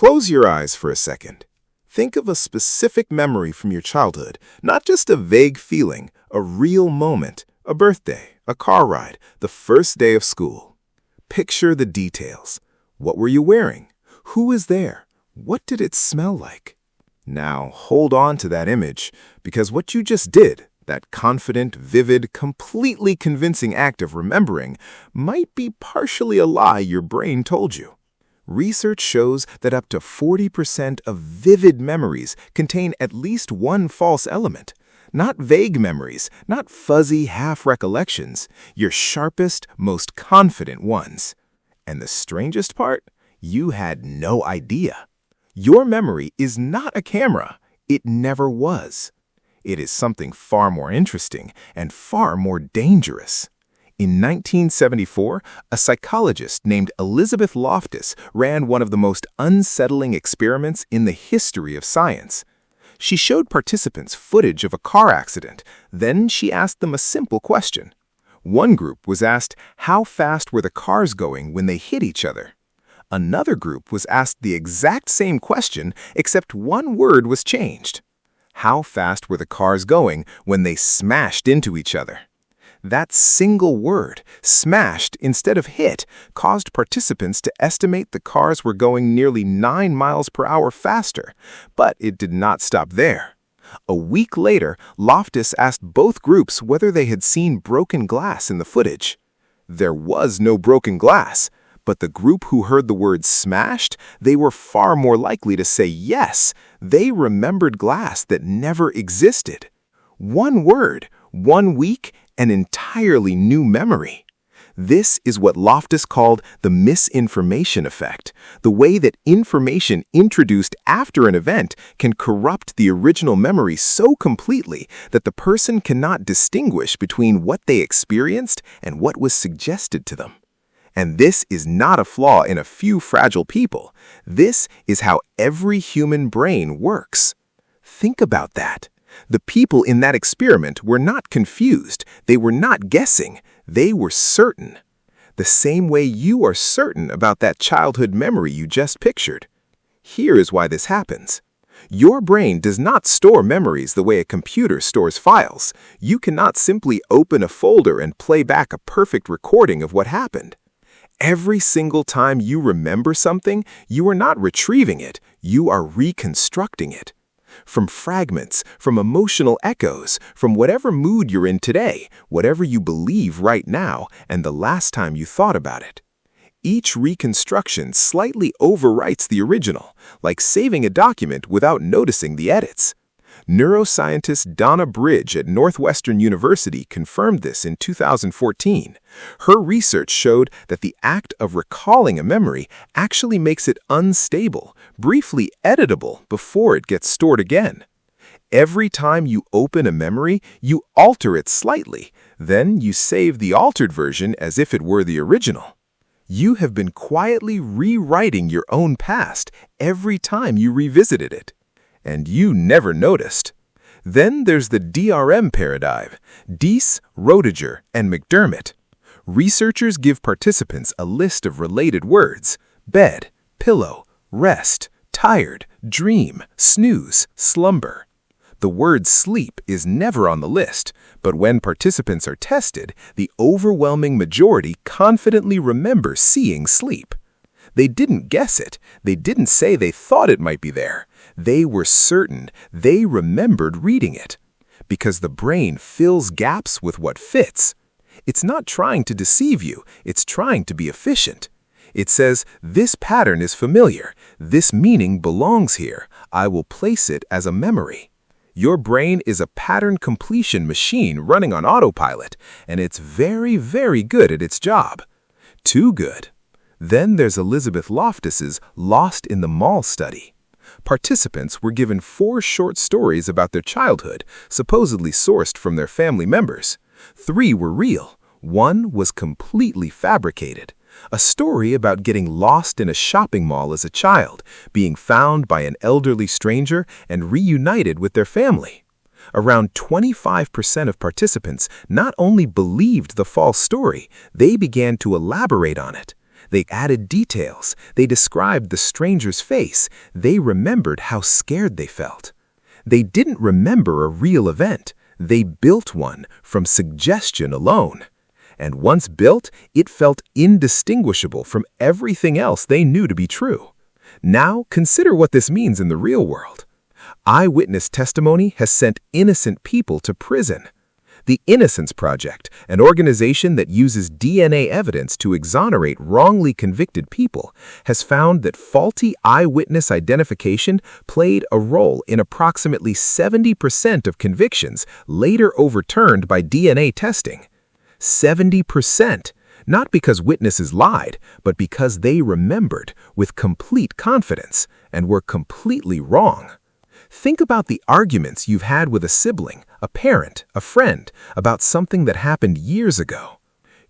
Close your eyes for a second. Think of a specific memory from your childhood, not just a vague feeling, a real moment, a birthday, a car ride, the first day of school. Picture the details. What were you wearing? Who was there? What did it smell like? Now hold on to that image, because what you just did, that confident, vivid, completely convincing act of remembering, might be partially a lie your brain told you. Research shows that up to 40% of vivid memories contain at least one false element. Not vague memories, not fuzzy half-recollections, your sharpest, most confident ones. And the strangest part? You had no idea. Your memory is not a camera. It never was. It is something far more interesting and far more dangerous. In 1974, a psychologist named Elizabeth Loftus ran one of the most unsettling experiments in the history of science. She showed participants footage of a car accident. Then she asked them a simple question. One group was asked how fast were the cars going when they hit each other. Another group was asked the exact same question, except one word was changed. How fast were the cars going when they smashed into each other? That single word, smashed instead of hit, caused participants to estimate the cars were going nearly 9 miles per hour faster. But it did not stop there. A week later, Loftus asked both groups whether they had seen broken glass in the footage. There was no broken glass, but the group who heard the word smashed, they were far more likely to say yes. They remembered glass that never existed. One word, 1 week, an entirely new memory. This is what Loftus called the Misinformation Effect, the way that information introduced after an event can corrupt the original memory so completely that the person cannot distinguish between what they experienced and what was suggested to them. And this is not a flaw in a few fragile people. This is how every human brain works. Think about that. The people in that experiment were not confused. They were not guessing. They were certain. The same way you are certain about that childhood memory you just pictured. Here is why this happens. Your brain does not store memories the way a computer stores files. You cannot simply open a folder and play back a perfect recording of what happened. Every single time you remember something, you are not retrieving it. You are reconstructing it. From fragments, from emotional echoes, from whatever mood you're in today, whatever you believe right now, and the last time you thought about it. Each reconstruction slightly overwrites the original, like saving a document without noticing the edits. Neuroscientist Donna Bridge at Northwestern University confirmed this in 2014. Her research showed that the act of recalling a memory actually makes it unstable, briefly editable before it gets stored again. Every time you open a memory, you alter it slightly. Then you save the altered version as if it were the original. You have been quietly rewriting your own past every time you revisited it. And you never noticed. Then there's the DRM paradigm, Deese, Roediger, and McDermott. Researchers give participants a list of related words: bed, pillow, rest, tired, dream, snooze, slumber. The word sleep is never on the list, but when participants are tested, the overwhelming majority confidently remember seeing sleep. They didn't guess it. They didn't say they thought it might be there. They were certain. They remembered reading it. Because the brain fills gaps with what fits. It's not trying to deceive you. It's trying to be efficient. It says, this pattern is familiar. This meaning belongs here. I will place it as a memory. Your brain is a pattern completion machine running on autopilot, and it's very, very good at its job. Too good. Then there's Elizabeth Loftus's Lost in the Mall study. Participants were given 4 short stories about their childhood, supposedly sourced from their family members. 3 were real. 1 was completely fabricated. A story about getting lost in a shopping mall as a child, being found by an elderly stranger, and reunited with their family. Around 25% of participants not only believed the false story, they began to elaborate on it. They added details. They described the stranger's face. They remembered how scared they felt. They didn't remember a real event. They built one from suggestion alone. And once built, it felt indistinguishable from everything else they knew to be true. Now, consider what this means in the real world. Eyewitness testimony has sent innocent people to prison. The Innocence Project, an organization that uses DNA evidence to exonerate wrongly convicted people, has found that faulty eyewitness identification played a role in approximately 70% of convictions later overturned by DNA testing. 70%, not because witnesses lied, but because they remembered with complete confidence and were completely wrong. Think about the arguments you've had with a sibling, a parent, a friend, about something that happened years ago.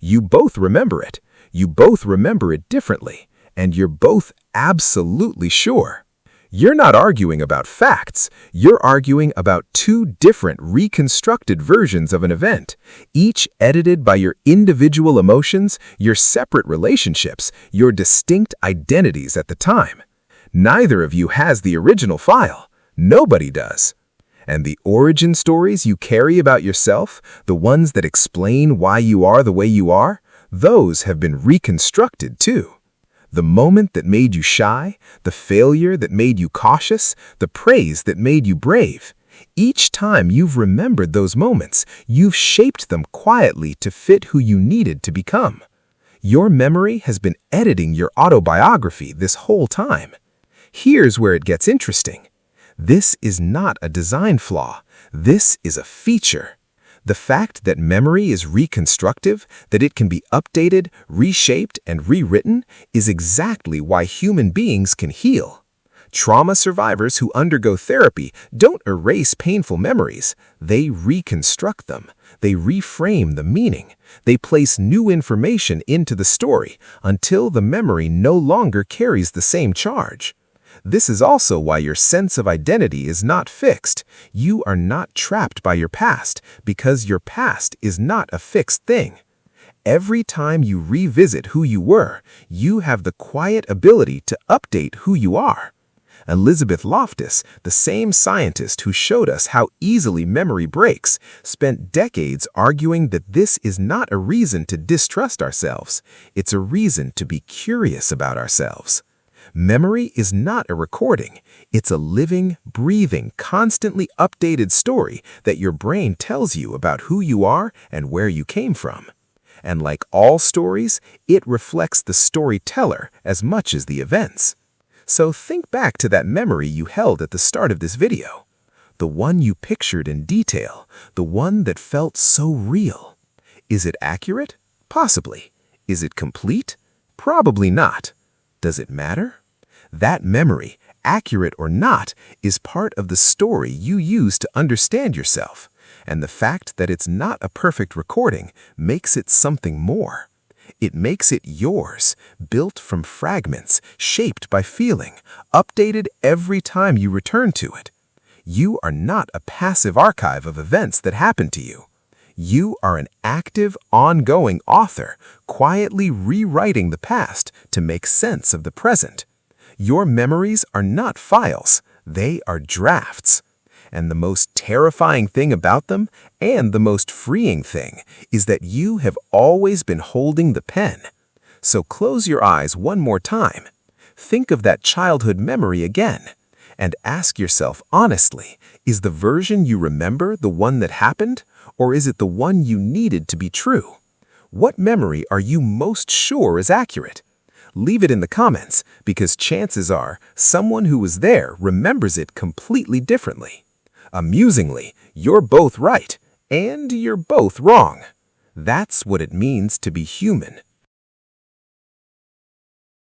You both remember it. You both remember it differently, and you're both absolutely sure. You're not arguing about facts. You're arguing about two different reconstructed versions of an event, each edited by your individual emotions, your separate relationships, your distinct identities at the time. Neither of you has the original file. Nobody does. And the origin stories you carry about yourself, the ones that explain why you are the way you are, those have been reconstructed too. The moment that made you shy, the failure that made you cautious, the praise that made you brave. Each time you've remembered those moments, you've shaped them quietly to fit who you needed to become. Your memory has been editing your autobiography this whole time. Here's where it gets interesting. This is not a design flaw. This is a feature. The fact that memory is reconstructive, that it can be updated, reshaped, and rewritten, is exactly why human beings can heal. Trauma survivors who undergo therapy don't erase painful memories. They reconstruct them. They reframe the meaning. They place new information into the story until the memory no longer carries the same charge. This is also why your sense of identity is not fixed. You are not trapped by your past because your past is not a fixed thing. Every time you revisit who you were, you have the quiet ability to update who you are. Elizabeth Loftus, the same scientist who showed us how easily memory breaks, spent decades arguing that this is not a reason to distrust ourselves. It's a reason to be curious about ourselves. Memory is not a recording. It's a living, breathing, constantly updated story that your brain tells you about who you are and where you came from. And like all stories, it reflects the storyteller as much as the events. So think back to that memory you held at the start of this video. The one you pictured in detail, the one that felt so real. Is it accurate? Possibly. Is it complete? Probably not. Does it matter? That memory, accurate or not, is part of the story you use to understand yourself, and the fact that it's not a perfect recording makes it something more. It makes it yours, built from fragments, shaped by feeling, updated every time you return to it. You are not a passive archive of events that happened to you. You are an active, ongoing author, quietly rewriting the past to make sense of the present. Your memories are not files, they are drafts. And the most terrifying thing about them, and the most freeing thing, is that you have always been holding the pen. So close your eyes one more time. Think of that childhood memory again. And ask yourself honestly, is the version you remember the one that happened, or is it the one you needed to be true? What memory are you most sure is accurate? Leave it in the comments, because chances are someone who was there remembers it completely differently. Amusingly, you're both right, and you're both wrong. That's what it means to be human.